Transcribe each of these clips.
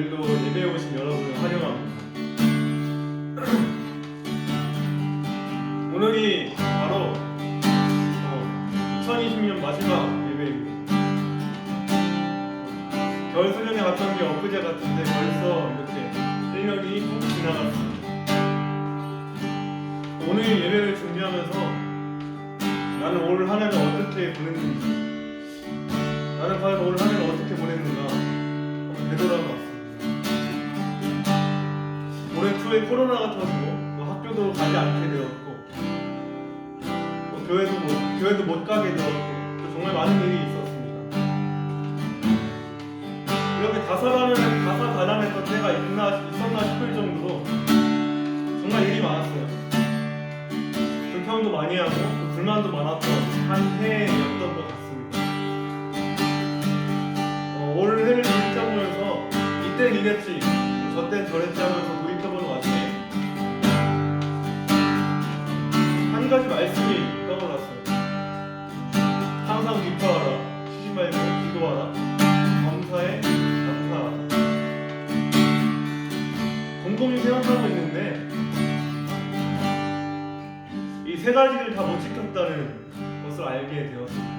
일로 예배에 오신 여러분을 환영합니다. 오늘이 바로 2020년 마지막 예배입니다. 겨울 수련회 갔던 게 엊그제 같은데 벌써 이렇게 1년이 훅 지나갔습니다. 오늘 예배를 준비하면서 나는 올 한 해를 어떻게 보냈는지, 나는 과연 올 한 해를 어떻게 보냈는가 한번 되돌아봤습니다. 올해 초에 코로나가 터지고 학교도 가지 않게 되었고 교회도 못 가게 되었고 정말 많은 일이 있었습니다. 이렇게 다사다난했던 때가 있었나 싶을 정도로 정말 일이 많았어요. 불평도 많이 하고 불만도 많았던 한 해였던 것 같습니다. 올 해를 돌이켜보면서 이땐 이랬지 저땐 저랬지 하면서 돌이켜보는 와중에 한 가지 말씀이 떠올랐어요. 항상 기뻐하라, 쉬지 말고 기도하라, 감사해, 감사하라. 곰곰이 생각하고 있는데 이 세 가지를 다 못 지켰다는 것을 알게 되었습니다.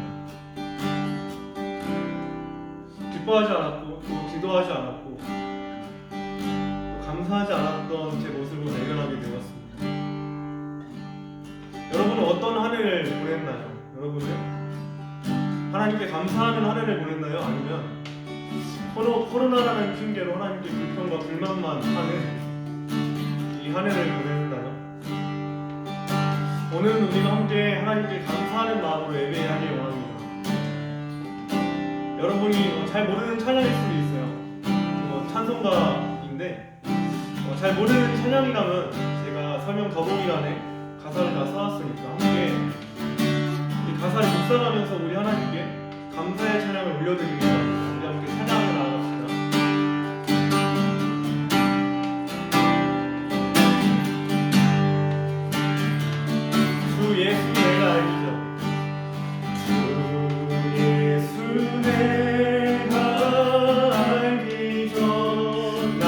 기뻐하지 않았고 또 기도하지 않았고 또 감사하지 않았던 제 모습을 발견하게 되었습니다. 여러분은 어떤 한 해를 보냈나요? 여러분은 하나님께 감사하는 한 해를 보냈나요? 아니면 코로나라는 핑계로 하나님께 불평과 불만만 하는 이 한 해를 보냈나요? 오늘은 우리가 함께 하나님께 감사하는 마음으로 예배하길 원합니다. 여러분이 잘 모르는 찬양일 수도 있어요. 찬송가인데 잘 모르는 찬양이라면 제가 설명 더보기란에 가사를 다 써놨으니까 함께 이 가사를 묵상하면서 우리 하나님께 감사의 찬양을 올려드리기 원합니다. 우리 함께 찬양을 나아갑시다. 주 예수 내가 알기죠. 주 예수 내가 알기 전 날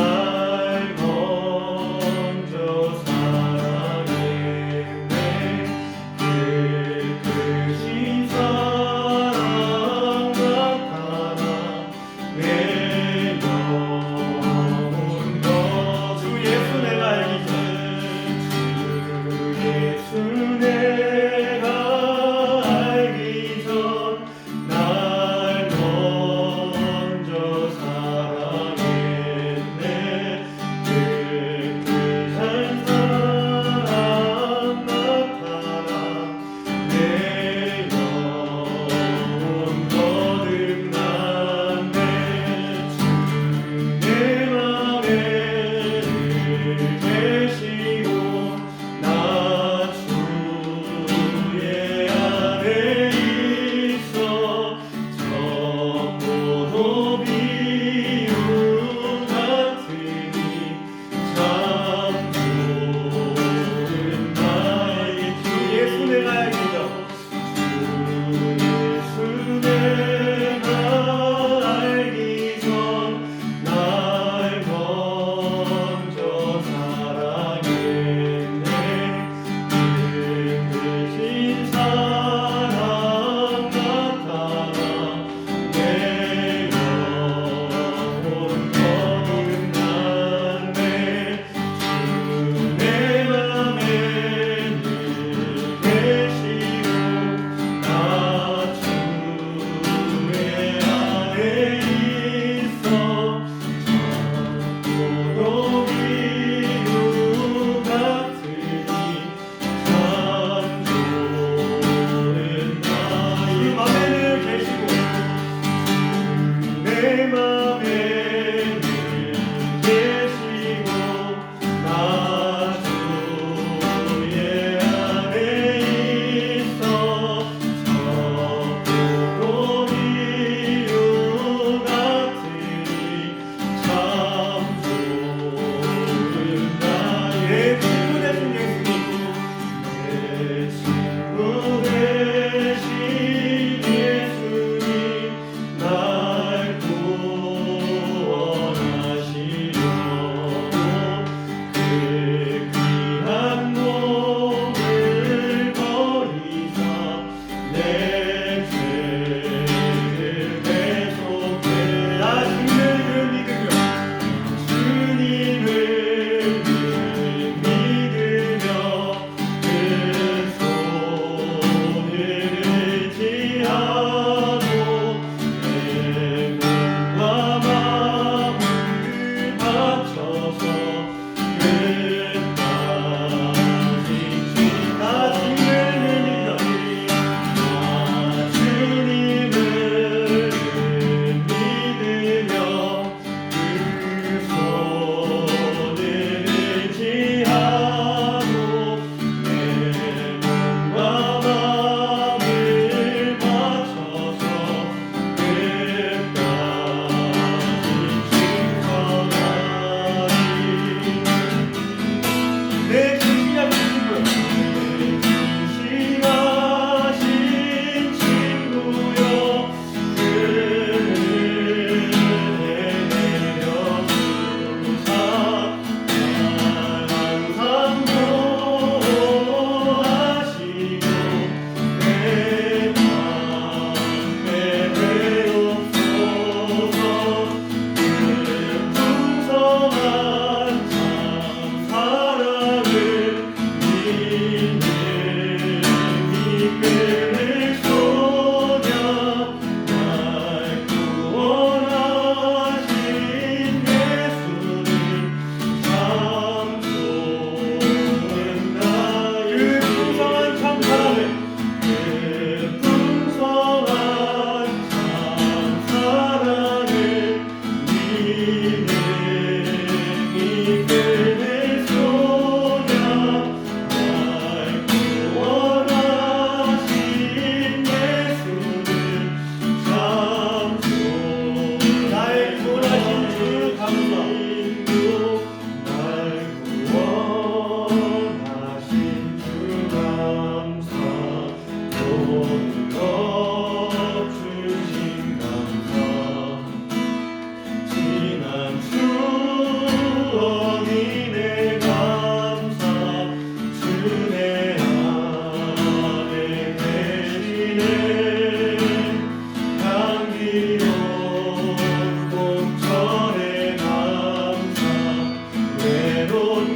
먼저 사랑했네. 그 크신 사랑 나타나 내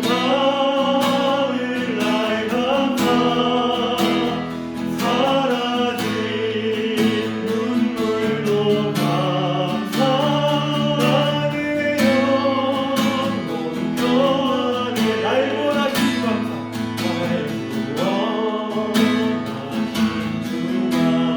가을날 감사 사라진 눈물도 감사 나는 영혼 평안에 날 원하신 주 감사 날 원하신 주 감사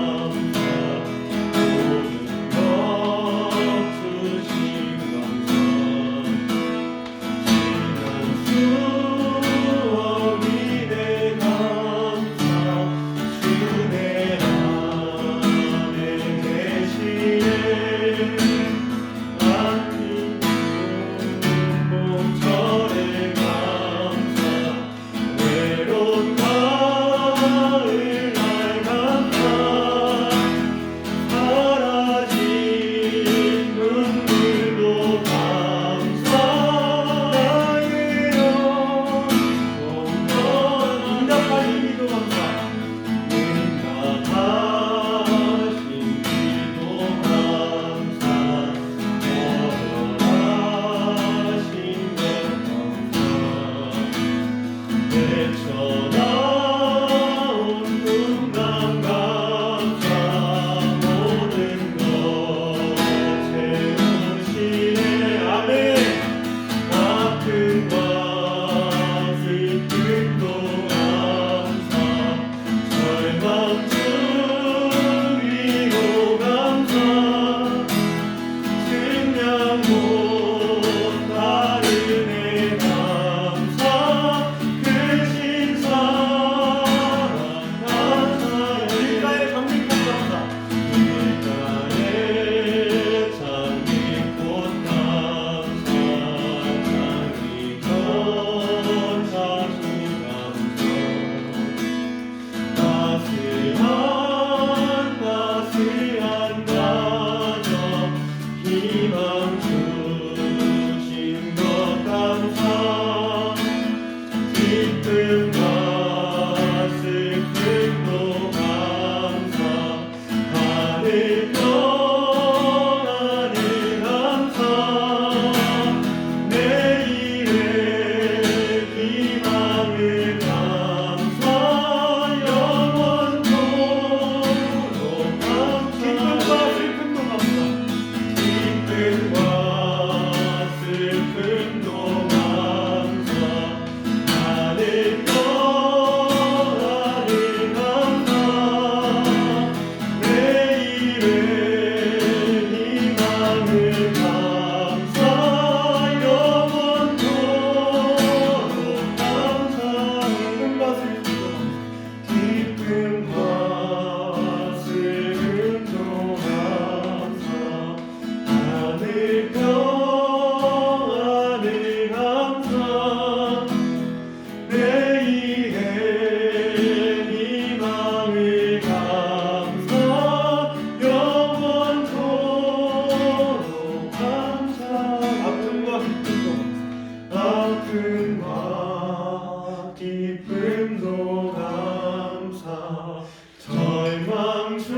기쁨도 감사 절망 중이로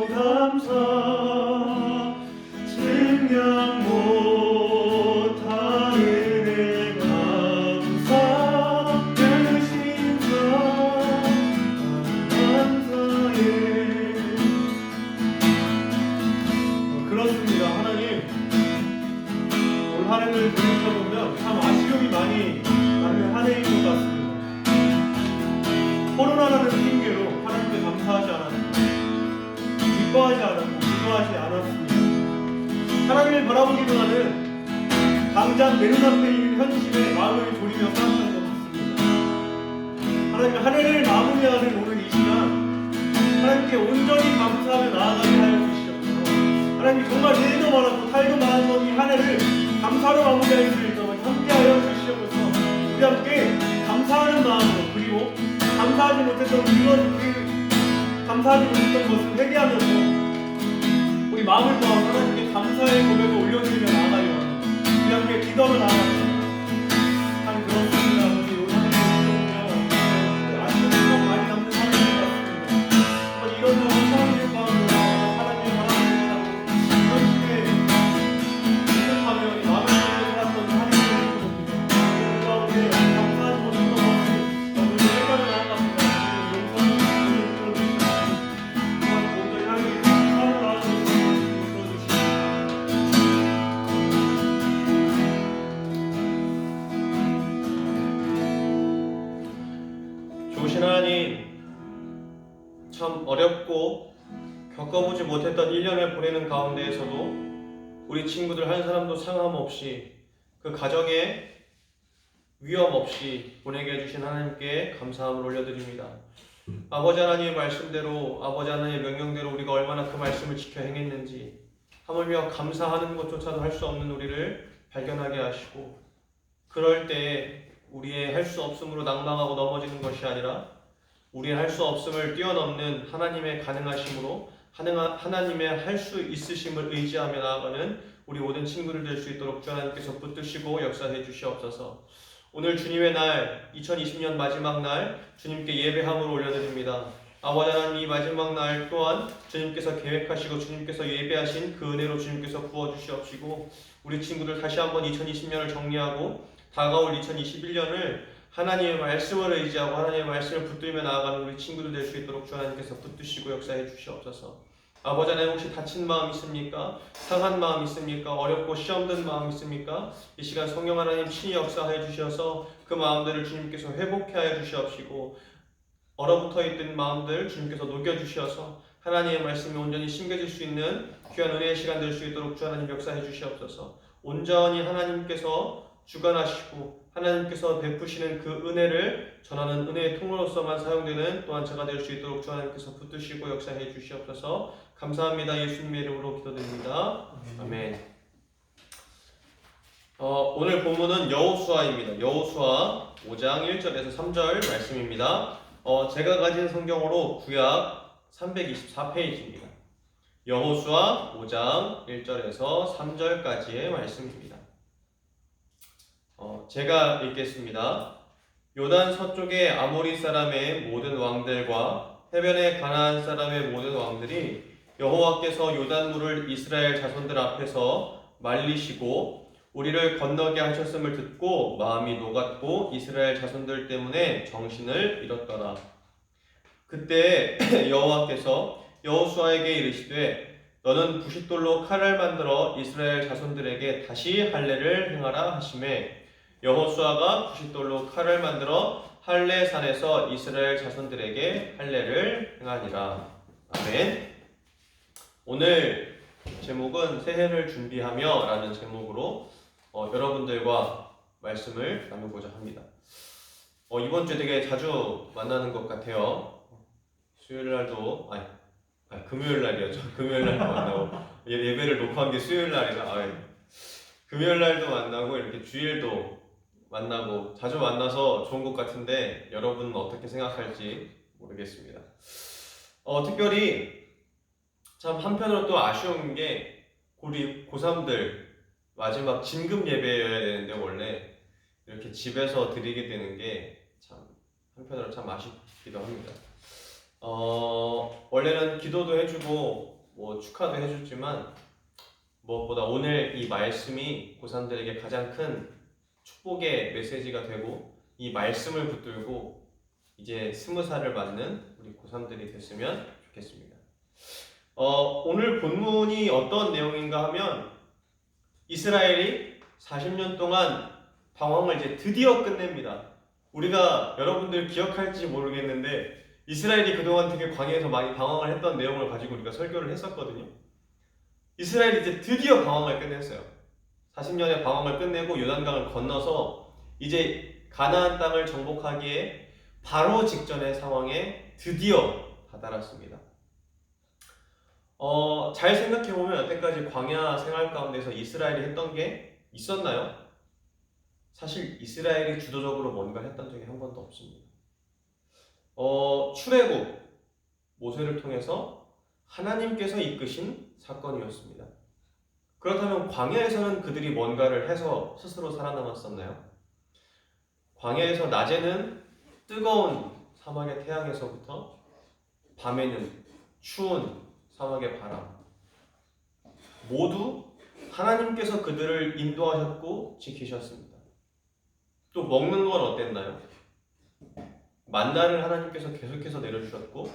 감사 증량 못한 은혜 감사 되신 감사해. 그렇습니다. 하나님 올 한 해를 돌이켜보면 참 아쉬움이 많이 남는 한 해인 것 같습니다. 코로나라는 핑계로 하나님께 감사하지 않았습니다. 기뻐하지 않았고 기도하지 않았습니다. 하나님을 바라보기보다는 당장 내 눈앞에 있는 현실에 마음을 졸이며 살았던 것 같습니다. 하나님 한 해를 마무리하는 오늘 이 시간 하나님께 온전히 감사하며 나아가게 하여 주시옵소서. 하나님 정말 일도 많았고 탈도 많았던 이 한 해를 감사로 마무리할 수 있도록 함께하여 주시옵소서. 우리 함께 감사하는 마음으로 그리고 감사하지 못했던 감사하지 못했던 것을 회개하면서 우리 마음을 모아 하나님께 감사의 고백을 올려드리며 나아가요. 우리 함께 기도하며 나아갑니다. 하나님 그렇습니다. 우리 오늘 아쉬움이 좀 많이 남는 하나님 같습니다. 이런저런 하나님의 마음으로 하나님의 바람을 하고 이런 식의 생각하며 이 마음을 살았던 하나님을 겪어보지 못했던 1년을 보내는 가운데에서도 우리 친구들 한 사람도 상함 없이 그 가정에 위험 없이 보내게 해주신 하나님께 감사함을 올려드립니다. 아버지 하나님의 말씀대로, 아버지 하나님의 명령대로 우리가 얼마나 그 말씀을 지켜 행했는지, 하물며 감사하는 것조차도 할 수 없는 우리를 발견하게 하시고, 그럴 때 우리의 할 수 없음으로 낭망하고 넘어지는 것이 아니라 우리의 할 수 없음을 뛰어넘는 하나님의 가능하심으로 하나님의 할 수 있으심을 의지하며 나아가는 우리 모든 친구들 될 수 있도록 주 하나님께서 붙드시고 역사해 주시옵소서. 오늘 주님의 날, 2020년 마지막 날 주님께 예배함을 올려드립니다. 아버지 하나님, 이 마지막 날 또한 주님께서 계획하시고 주님께서 예배하신 그 은혜로 주님께서 부어주시옵시고, 우리 친구들 다시 한번 2020년을 정리하고 다가올 2021년을 하나님의 말씀을 의지하고 하나님의 말씀을 붙들며 나아가는 우리 친구들 될 수 있도록 주 하나님께서 붙드시고 역사해 주시옵소서. 아버지 하나님, 혹시 다친 마음 있습니까? 상한 마음 있습니까? 어렵고 시험든 마음 있습니까? 이 시간 성령 하나님 친히 역사해 주셔서 그 마음들을 주님께서 회복해 하여 주시옵시고, 얼어붙어 있던 마음들 주님께서 녹여 주셔서 하나님의 말씀이 온전히 심겨질 수 있는 귀한 은혜의 시간 될 수 있도록 주 하나님 역사해 주시옵소서. 온전히 하나님께서 주관하시고 하나님께서 베푸시는 그 은혜를 전하는 은혜의 통로로서만 사용되는 또한 제가 될 수 있도록 주 하나님께서 붙드시고 역사해 주시옵소서. 감사합니다. 예수님의 이름으로 기도드립니다. 아멘. 오늘 본문은 여호수아입니다. 여호수아 5장 1절에서 3절 말씀입니다. 제가 가진 성경으로 구약 324페이지입니다. 여호수아 5장 1절에서 3절까지의 말씀입니다. 제가 읽겠습니다. 요단 서쪽의 아모리 사람의 모든 왕들과 해변의 가나안 사람의 모든 왕들이 여호와께서 요단물을 이스라엘 자손들 앞에서 말리시고 우리를 건너게 하셨음을 듣고 마음이 녹았고 이스라엘 자손들 때문에 정신을 잃었더라. 그때 여호와께서 여호수아에게 이르시되 너는 부싯돌로 칼을 만들어 이스라엘 자손들에게 다시 할례를 행하라 하시매 여호수아가 부싯돌로 칼을 만들어 할례산에서 이스라엘 자손들에게 할례를 행하니라. 아멘. 오늘 제목은 새해를 준비하며 라는 제목으로 여러분들과 말씀을 나누고자 합니다. 이번 주에 되게 자주 만나는 것 같아요. 수요일 날도 금요일 날이었죠. 금요일 날도 만나고 예배를 녹화한 게 수요일 날이라 금요일 날도 만나고 이렇게 주일도 만나고 자주 만나서 좋은 것 같은데 여러분은 어떻게 생각할지 모르겠습니다. 특별히 참 한편으로 또 아쉬운 게 우리 고3들 마지막 진급 예배여야 되는데 원래 이렇게 집에서 드리게 되는 게 참 한편으로 참 아쉽기도 합니다. 원래는 기도도 해주고 뭐 축하도 해줬지만 무엇보다 오늘 이 말씀이 고3들에게 가장 큰 축복의 메시지가 되고 이 말씀을 붙들고 이제 20살을 맞는 우리 고3들이 됐으면 좋겠습니다. 오늘 본문이 어떤 내용인가 하면 이스라엘이 40년 동안 방황을 이제 드디어 끝냅니다. 우리가 여러분들 기억할지 모르겠는데 이스라엘이 그동안 되게 광야에서 많이 방황을 했던 내용을 가지고 우리가 설교를 했었거든요. 이스라엘이 이제 드디어 방황을 끝냈어요. 40년의 방황을 끝내고 요단강을 건너서 이제 가나안 땅을 정복하기에 바로 직전의 상황에 드디어 다다랐습니다. 잘 생각해보면 여태까지 광야 생활 가운데서 이스라엘이 했던 게 있었나요? 사실 이스라엘이 주도적으로 뭔가 했던 적이 한 번도 없습니다. 출애굽 모세를 통해서 하나님께서 이끄신 사건이었습니다. 그렇다면 광야에서는 그들이 뭔가를 해서 스스로 살아남았었나요? 광야에서 낮에는 뜨거운 사막의 태양에서부터 밤에는 추운 사막의 바람, 모두 하나님께서 그들을 인도하셨고 지키셨습니다. 또 먹는 건 어땠나요? 만나를 하나님께서 계속해서 내려주셨고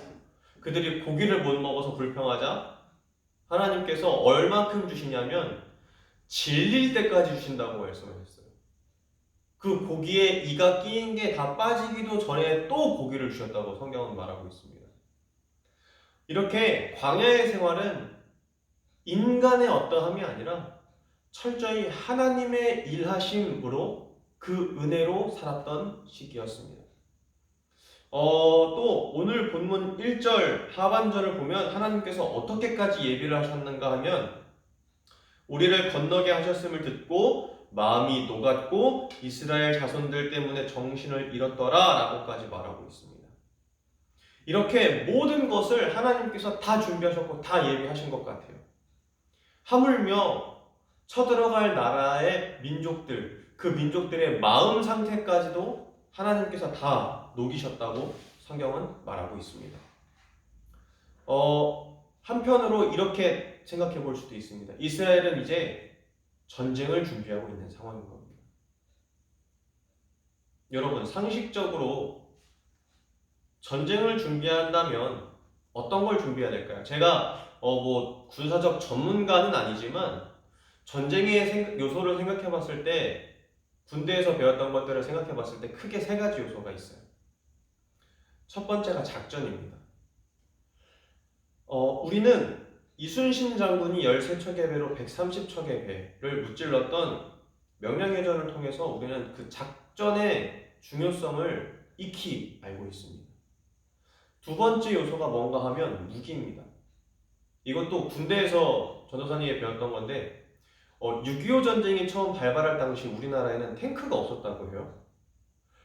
그들이 고기를 못 먹어서 불평하자 하나님께서 얼만큼 주시냐면 질릴 때까지 주신다고 말씀을 했어요. 그 고기에 이가 끼인 게 다 빠지기도 전에 또 고기를 주셨다고 성경은 말하고 있습니다. 이렇게 광야의 생활은 인간의 어떠함이 아니라 철저히 하나님의 일하심으로 그 은혜로 살았던 시기였습니다. 또 오늘 본문 1절 하반절을 보면 하나님께서 어떻게까지 예비를 하셨는가 하면 우리를 건너게 하셨음을 듣고 마음이 녹았고 이스라엘 자손들 때문에 정신을 잃었더라 라고까지 말하고 있습니다. 이렇게 모든 것을 하나님께서 다 준비하셨고 다 예비하신 것 같아요. 하물며 쳐들어갈 나라의 민족들, 그 민족들의 마음 상태까지도 하나님께서 다 녹이셨다고 성경은 말하고 있습니다. 한편으로 이렇게 생각해 볼 수도 있습니다. 이스라엘은 이제 전쟁을 준비하고 있는 상황인 겁니다. 여러분, 상식적으로 전쟁을 준비한다면 어떤 걸 준비해야 될까요? 제가 군사적 전문가는 아니지만 전쟁의 요소를 생각해 봤을 때 군대에서 배웠던 것들을 생각해 봤을 때 크게 세 가지 요소가 있어요. 첫 번째가 작전입니다. 우리는 이순신 장군이 13척의 배로 130척의 배를 무찔렀던 명량해전을 통해서 우리는 그 작전의 중요성을 익히 알고 있습니다. 두 번째 요소가 뭔가 하면 무기입니다. 이것도 군대에서 전도사님이 배웠던 건데 6.25 전쟁이 처음 발발할 당시 우리나라에는 탱크가 없었다고 해요.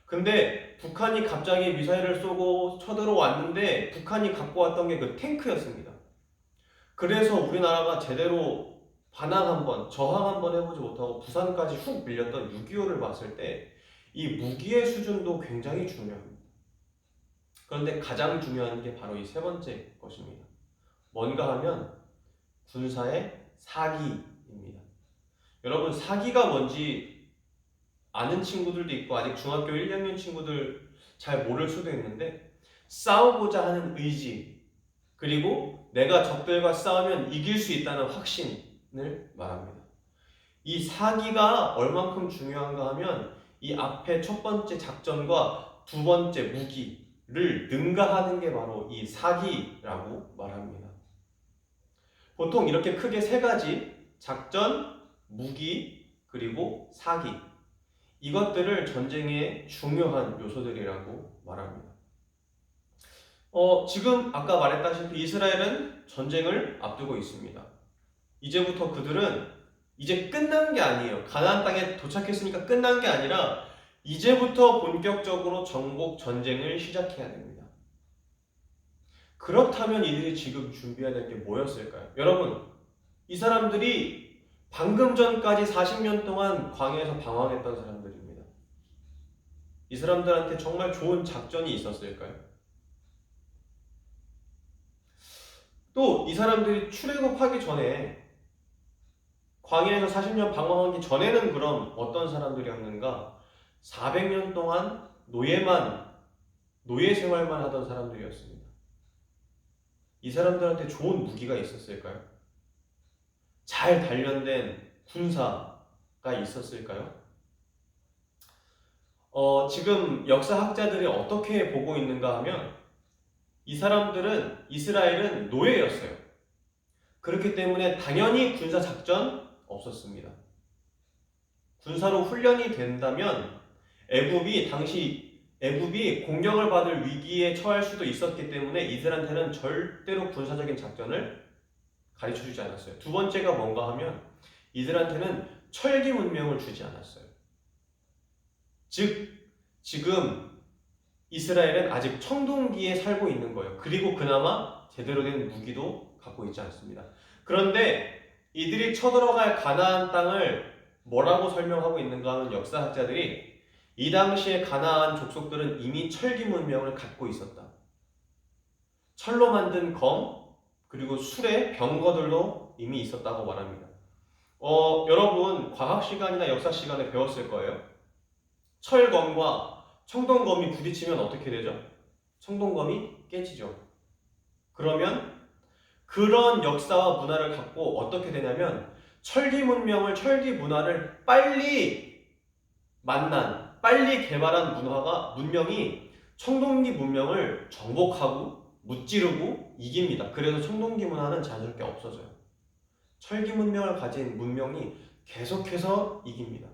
근데 북한이 갑자기 미사일을 쏘고 쳐들어왔는데 북한이 갖고 왔던 게 그 탱크였습니다. 그래서 우리나라가 제대로 반항 한번, 저항 한번 해보지 못하고 부산까지 훅 밀렸던 6.25를 봤을 때 이 무기의 수준도 굉장히 중요합니다. 그런데 가장 중요한 게 바로 이 세 번째 것입니다. 뭔가 하면 군사의 사기입니다. 여러분, 사기가 뭔지 아는 친구들도 있고 아직 중학교 1, 2학년 친구들 잘 모를 수도 있는데 싸우고자 하는 의지 그리고 내가 적들과 싸우면 이길 수 있다는 확신을 말합니다. 이 사기가 얼만큼 중요한가 하면 이 앞에 첫 번째 작전과 두 번째 무기를 능가하는 게 바로 이 사기라고 말합니다. 보통 이렇게 크게 세 가지 작전, 무기, 그리고 사기 이것들을 전쟁의 중요한 요소들이라고 말합니다. 지금 아까 말했다시피 이스라엘은 전쟁을 앞두고 있습니다. 이제부터 그들은 이제 끝난 게 아니에요. 가나안 땅에 도착했으니까 끝난 게 아니라 이제부터 본격적으로 정복 전쟁을 시작해야 됩니다. 그렇다면 이들이 지금 준비해야 될 게 뭐였을까요? 여러분, 이 사람들이 방금 전까지 40년 동안 광야에서 방황했던 사람들입니다. 이 사람들한테 정말 좋은 작전이 있었을까요? 또 이 사람들이 출애굽하기 전에 광야에서 40년 방황하기 전에는 그럼 어떤 사람들이었는가? 400년 동안 노예 생활만 하던 사람들이었습니다. 이 사람들한테 좋은 무기가 있었을까요? 잘 단련된 군사가 있었을까요? 지금 역사학자들이 어떻게 보고 있는가 하면 이스라엘은 노예였어요. 그렇기 때문에 당연히 군사 작전 없었습니다. 군사로 훈련이 된다면 애굽이 공격을 받을 위기에 처할 수도 있었기 때문에 이들한테는 절대로 군사적인 작전을 가르쳐주지 않았어요. 두 번째가 뭔가 하면 이들한테는 철기 문명을 주지 않았어요. 즉 지금 이스라엘은 아직 청동기에 살고 있는 거예요. 그리고 그나마 제대로 된 무기도 갖고 있지 않습니다. 그런데 이들이 쳐들어갈 가나안 땅을 뭐라고 설명하고 있는가 하면 역사학자들이 이 당시에 가나안 족속들은 이미 철기 문명을 갖고 있었다. 철로 만든 검 그리고 술의 병거들도 이미 있었다고 말합니다. 여러분 과학 시간이나 역사 시간에 배웠을 거예요. 철검과 청동검이 부딪히면 어떻게 되죠? 청동검이 깨지죠. 그러면 그런 역사와 문화를 갖고 어떻게 되냐면 철기 문화를 빨리 개발한 문명이 청동기 문명을 정복하고 무찌르고 이깁니다. 그래서 청동기 문화는 자연스럽게 없어져요. 철기 문명을 가진 문명이 계속해서 이깁니다.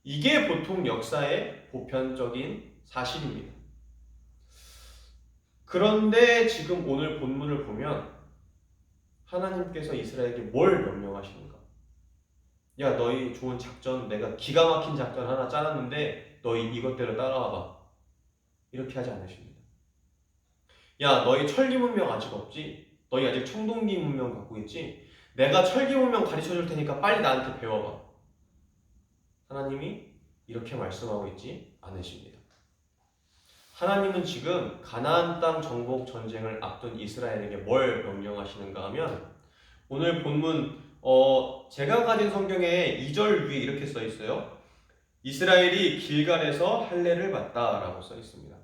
이게 보통 역사의 보편적인 사실입니다. 그런데 지금 오늘 본문을 보면 하나님께서 이스라엘에게 뭘 명령하시는가? 야, 너희 좋은 작전, 내가 기가 막힌 작전 하나 짜놨는데 너희 이것대로 따라와봐. 이렇게 하지 않으십니다. 야, 너희 철기 문명 아직 없지? 너희 아직 청동기 문명 갖고 있지? 내가 철기 문명 가르쳐 줄 테니까 빨리 나한테 배워봐. 하나님이 이렇게 말씀하고 있지 않으십니다. 하나님은 지금 가나안 땅 정복 전쟁을 앞둔 이스라엘에게 뭘 명령하시는가 하면 오늘 본문 제가 가진 성경에 2절 위에 이렇게 써 있어요. 이스라엘이 길갈에서 할례를 받다라고 써 있습니다.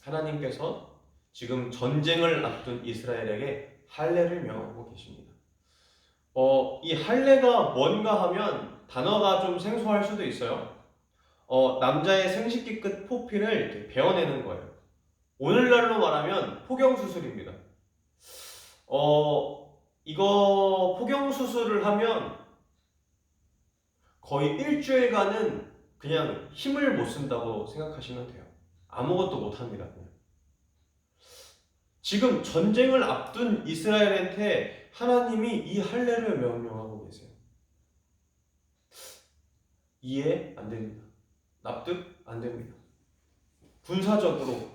하나님께서 지금 전쟁을 앞둔 이스라엘에게 할례를 명하고 계십니다. 이 할례가 뭔가 하면 단어가 좀 생소할 수도 있어요. 남자의 생식기 끝 포피를 이렇게 베어내는 거예요. 오늘날로 말하면 포경수술입니다. 이거 포경수술을 하면 거의 일주일간은 그냥 힘을 못 쓴다고 생각하시면 돼요. 아무것도 못 합니다. 그냥. 지금 전쟁을 앞둔 이스라엘한테 하나님이 이 할례를 명령하고 계세요. 이해 안 됩니다. 납득 안 됩니다. 군사적으로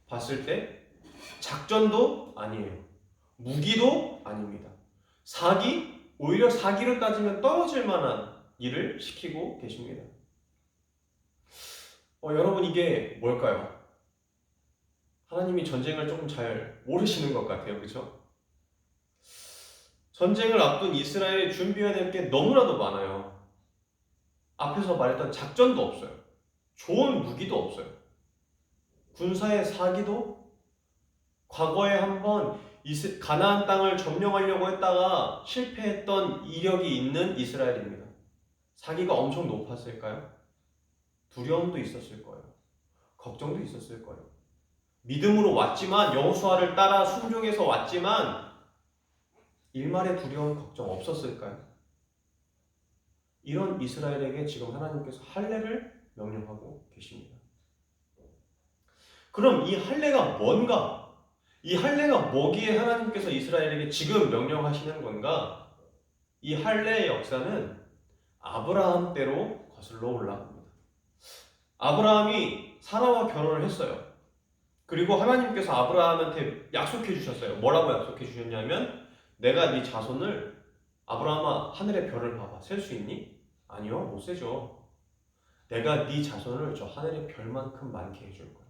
봤을 때 작전도 아니에요. 무기도 아닙니다. 오히려 사기를 따지면 떨어질 만한 일을 시키고 계십니다. 여러분 이게 뭘까요? 하나님이 전쟁을 조금 잘 모르시는 것 같아요. 그렇죠? 전쟁을 앞둔 이스라엘이 준비해야 될 게 너무나도 많아요. 앞에서 말했던 작전도 없어요. 좋은 무기도 없어요. 군사의 사기도 과거에 한번 가나안 땅을 점령하려고 했다가 실패했던 이력이 있는 이스라엘입니다. 사기가 엄청 높았을까요? 두려움도 있었을 거예요. 걱정도 있었을 거예요. 믿음으로 왔지만 여호수아를 따라 순종해서 왔지만 일말의 두려움, 걱정 없었을까요? 이런 이스라엘에게 지금 하나님께서 할례를 명령하고 계십니다. 그럼 이 할례가 뭔가? 이 할례가 뭐기에 하나님께서 이스라엘에게 지금 명령하시는 건가? 이 할례의 역사는 아브라함 때로 거슬러 올라갑니다. 아브라함이 사라와 결혼을 했어요. 그리고 하나님께서 아브라함한테 약속해 주셨어요. 뭐라고 약속해 주셨냐면 내가 네 자손을 아브라함아 하늘의 별을 봐봐. 셀 수 있니? 아니요, 못 세죠. 내가 네 자손을 저 하늘의 별만큼 많게 해줄 거야.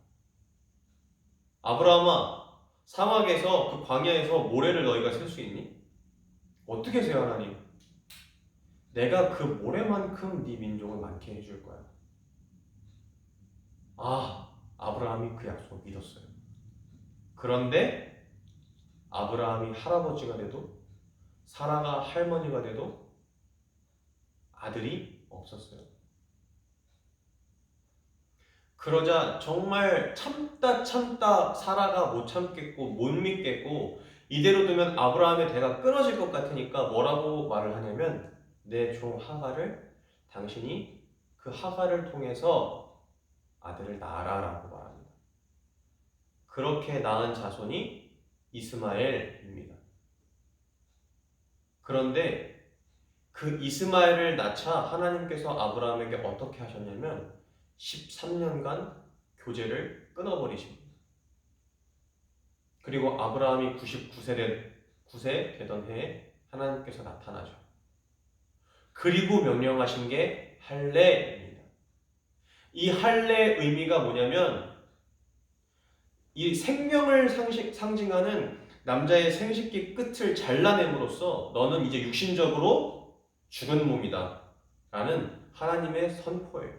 아브라함아, 사막에서 그 광야에서 모래를 너희가 셀 수 있니? 어떻게 세요, 하나님? 내가 그 모래만큼 네 민족을 많게 해줄 거야. 아브라함이 그 약속을 믿었어요. 그런데 아브라함이 할아버지가 돼도 사라가 할머니가 돼도 아들이 없었어요. 그러자 정말 참다 사라가 못 참겠고 못 믿겠고 이대로 두면 아브라함의 대가 끊어질 것 같으니까 뭐라고 말을 하냐면 내 종 하갈을 당신이 그 하갈을 통해서 아들을 낳아라라고 말합니다. 그렇게 낳은 자손이 이스마엘입니다. 그런데 그 이스마엘을 낳자 하나님께서 아브라함에게 어떻게 하셨냐면 13년간 교제를 끊어버리십니다. 그리고 아브라함이 99세 되던 해에 하나님께서 나타나죠. 그리고 명령하신 게 할례입니다. 이 할례의 의미가 뭐냐면 이 생명을 상징하는 남자의 생식기 끝을 잘라냄으로써 너는 이제 육신적으로 죽은 몸이다 라는 하나님의 선포예요.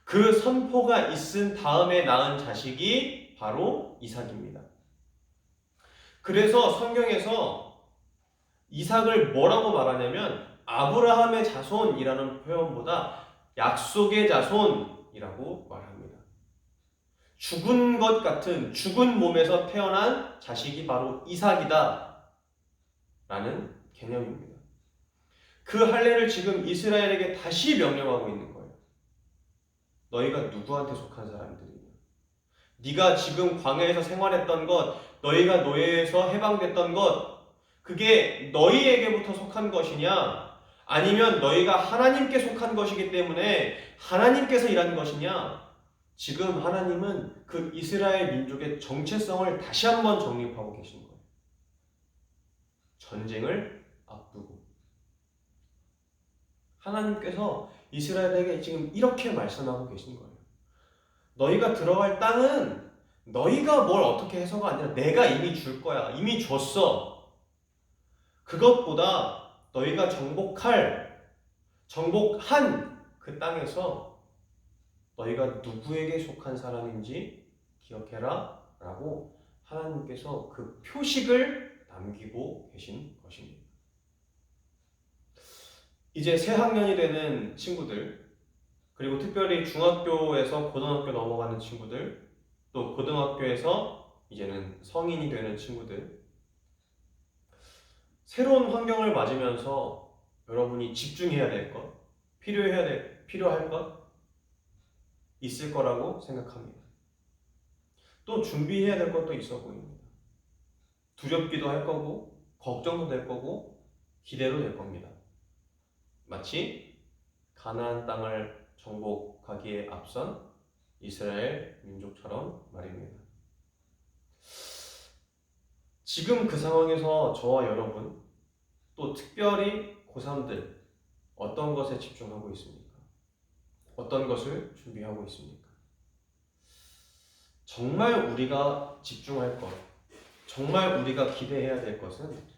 그 선포가 있은 다음에 낳은 자식이 바로 이삭입니다. 그래서 성경에서 이삭을 뭐라고 말하냐면 아브라함의 자손이라는 표현보다 약속의 자손이라고 말합니다. 죽은 것 같은 죽은 몸에서 태어난 자식이 바로 이삭이다 라는 개념입니다. 그 할례를 지금 이스라엘에게 다시 명령하고 있는 거예요. 너희가 누구한테 속한 사람들이냐? 네가 지금 광야에서 생활했던 것, 너희가 노예에서 해방됐던 것, 그게 너희에게부터 속한 것이냐? 아니면 너희가 하나님께 속한 것이기 때문에 하나님께서 일한 것이냐? 지금 하나님은 그 이스라엘 민족의 정체성을 다시 한번 정립하고 계신 거예요. 전쟁을 앞두고 하나님께서 이스라엘에게 지금 이렇게 말씀하고 계신 거예요. 너희가 들어갈 땅은 너희가 뭘 어떻게 해서가 아니라 내가 이미 줄 거야. 이미 줬어. 그것보다 너희가 정복한 그 땅에서 너희가 누구에게 속한 사람인지 기억해라 라고 하나님께서 그 표식을 남기고 계신 것입니다. 이제 새 학년이 되는 친구들, 그리고 특별히 중학교에서 고등학교 넘어가는 친구들, 또 고등학교에서 이제는 성인이 되는 친구들, 새로운 환경을 맞으면서 여러분이 집중해야 될 것, 필요할 것 있을 거라고 생각합니다. 또 준비해야 될 것도 있어 보입니다. 두렵기도 할 거고, 걱정도 될 거고, 기대도 될 겁니다. 마치 가나안 땅을 정복하기에 앞선 이스라엘 민족처럼 말입니다. 지금 그 상황에서 저와 여러분, 또 특별히 고3들 어떤 것에 집중하고 있습니까? 어떤 것을 준비하고 있습니까? 정말 우리가 집중할 것, 정말 우리가 기대해야 될 것은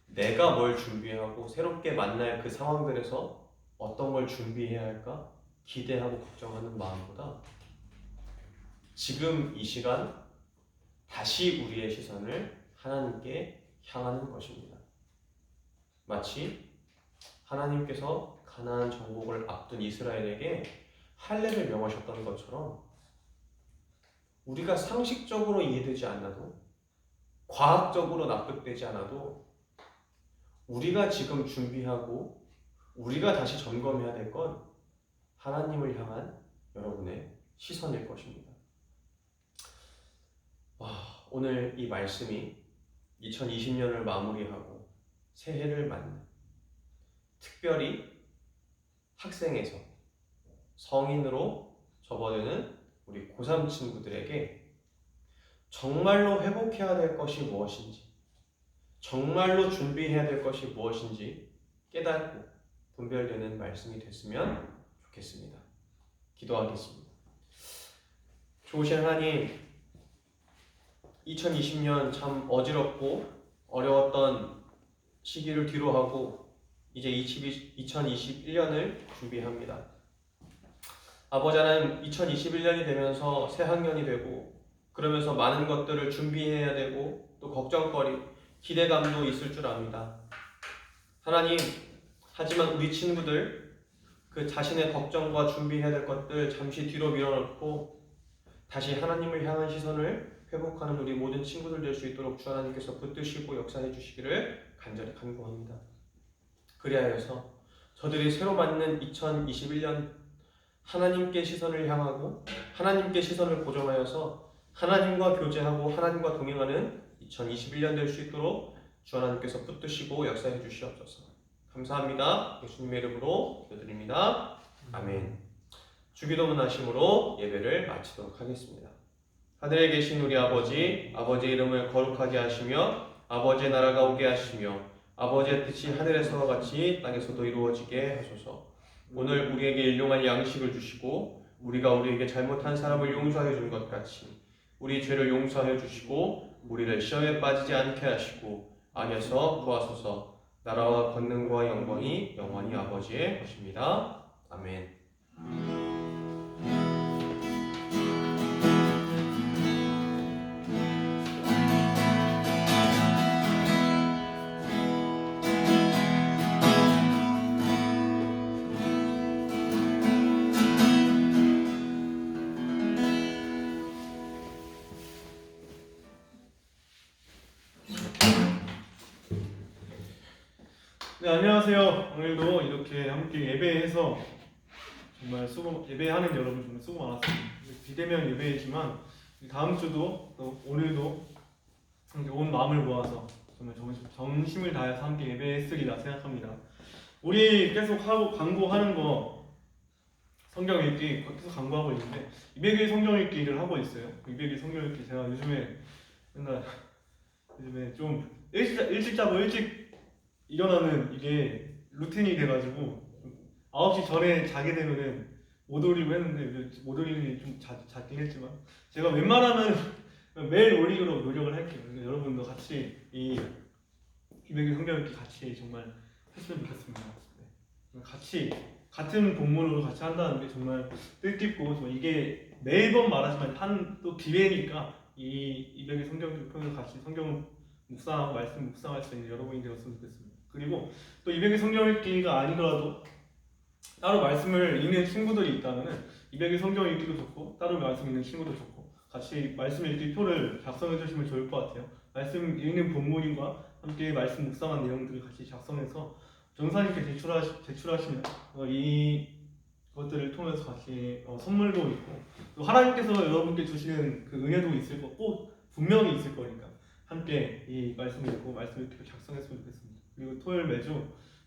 내가 뭘 준비하고 새롭게 만날 그 상황들에서 어떤 걸 준비해야 할까 기대하고 걱정하는 마음보다 지금 이 시간 다시 우리의 시선을 하나님께 향하는 것입니다. 마치 하나님께서 가나안 정복을 앞둔 이스라엘에게 할례를 명하셨던 것처럼 우리가 상식적으로 이해되지 않아도 과학적으로 납득되지 않아도 우리가 지금 준비하고 우리가 다시 점검해야 될 건 하나님을 향한 여러분의 시선일 것입니다. 오늘 이 말씀이 2020년을 마무리하고 새해를 맞는 특별히 학생에서 성인으로 접어드는 우리 고3 친구들에게 정말로 회복해야 될 것이 무엇인지, 정말로 준비해야 될 것이 무엇인지 깨닫고 분별되는 말씀이 됐으면 좋겠습니다. 기도하겠습니다. 좋으신 하나님, 2020년 참 어지럽고 어려웠던 시기를 뒤로하고 이제 2021년을 준비합니다. 아버지 하나님, 2021년이 되면서 새 학년이 되고 그러면서 많은 것들을 준비해야 되고 또 걱정거리, 기대감도 있을 줄 압니다. 하나님, 하지만 우리 친구들 그 자신의 걱정과 준비해야 될 것들 잠시 뒤로 밀어놓고 다시 하나님을 향한 시선을 회복하는 우리 모든 친구들 될 수 있도록 주 하나님께서 붙드시고 역사해 주시기를 간절히 간구합니다. 그리하여서 저들이 새로 맞는 2021년 하나님께 시선을 향하고 하나님께 시선을 고정하여서 하나님과 교제하고 하나님과 동행하는 2021년 될 수 있도록 주 하나님께서 붙드시고 역사해 주시옵소서. 감사합니다. 예수님의 이름으로 기도드립니다. 아멘. 주기도문 하심으로 예배를 마치도록 하겠습니다. 하늘에 계신 우리 아버지, 아버지의 이름을 거룩하게 하시며 아버지의 나라가 오게 하시며 아버지의 뜻이 하늘에서와 같이 땅에서도 이루어지게 하소서. 오늘 우리에게 일용할 양식을 주시고 우리가 우리에게 잘못한 사람을 용서하여 준 것 같이 우리 죄를 용서하여 주시고 우리를 시험에 빠지지 않게 하시고 악에서 구하소서. 나라와 권능과 영광이 영원히 아버지의 것입니다. 아멘. 네, 안녕하세요. 오늘도 이렇게 함께 예배해서 정말 예배하는 여러분 정말 수고 많았습니다. 비대면 예배이지만 다음 주도 또 오늘도 함께 온 마음을 모아서 정말 정심을 다해서 함께 예배했으리라 생각합니다. 우리 계속 하고 광고하는 거 성경 읽기 계속 광고하고 있는데 200일 성경 읽기를 하고 있어요. 200일 성경 읽기 제가 요즘에 좀 일찍 자고 일찍 일어나는 이게 루틴이 돼가지고 9시 전에 자게 되면은 못 올리고 했는데 못 올리는 게 좀 잦긴 했지만 제가 웬만하면 매일 올리도록 노력을 할게요. 그래서 여러분도 같이 이 200일 성경 읽기 같이 정말 했으면 좋겠습니다. 네. 같이 같은 본문으로 같이 한다는 게 정말 뜻깊고 정말 이게 매번 말하지만 한 또 기회니까 이 200일 성경 읽으면서 같이 성경 묵상하고 말씀 묵상할 수 있는 여러분이 되었으면 좋겠습니다. 그리고 또 200일 성경 읽기가 아니더라도 따로 말씀을 읽는 친구들이 있다면은 200일 성경 읽기도 좋고 따로 말씀 읽는 친구도 좋고 같이 말씀 읽기 표를 작성해 주시면 좋을 것 같아요. 말씀 읽는 본문과 함께 말씀 묵상한 내용들을 같이 작성해서 전사님께 제출하시면 이 것들을 통해서 같이 선물도 있고 또 하나님께서 여러분께 주시는 그 은혜도 있을 거고 분명히 있을 거니까 함께 이 말씀을 읽고 말씀 읽기를 작성했으면 좋겠습니다. 그리고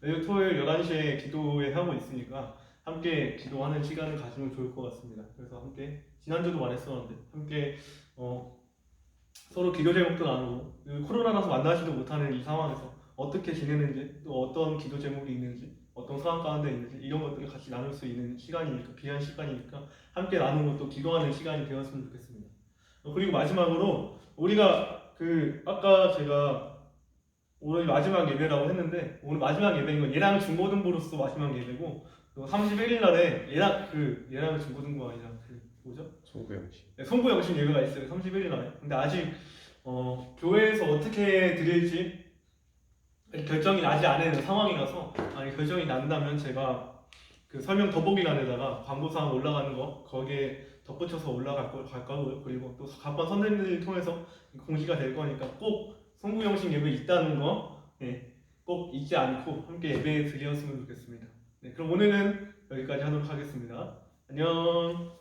매주 토요일 11시에 기도회 하고 있으니까 함께 기도하는 시간을 가지면 좋을 것 같습니다. 그래서 함께 지난주도 말했었는데 함께 서로 기도 제목도 나누고 코로나라서 만나지도 못하는 이 상황에서 어떻게 지내는지 또 어떤 기도 제목이 있는지 어떤 상황 가운데 있는지 이런 것들을 같이 나눌 수 있는 시간이니까 귀한 시간이니까 함께 나누고 또 기도하는 시간이 되었으면 좋겠습니다. 그리고 마지막으로 우리가 아까 제가 오늘 마지막 예배라고 했는데 오늘 마지막 예배인 건 예랑 중고등부로서 마지막 예배고 31일 날에 예랑 중고등부가 아니라 뭐죠? 송구영씨. 네, 송구영신 예배가 있어요. 31일 날에. 근데 아직 교회에서 어떻게 드릴지 결정이 나지 않은 상황이라서 결정이 난다면 제가 그 설명 더보기란에다가 광고사항 올라가는 거 거기에 덧붙여서 올라갈 거고요. 그리고 또 각번 선생님들 통해서 공지가 될 거니까 꼭 송구영신 예배 있다는 거 꼭 잊지 않고 함께 예배 드렸으면 좋겠습니다. 네, 그럼 오늘은 여기까지 하도록 하겠습니다. 안녕.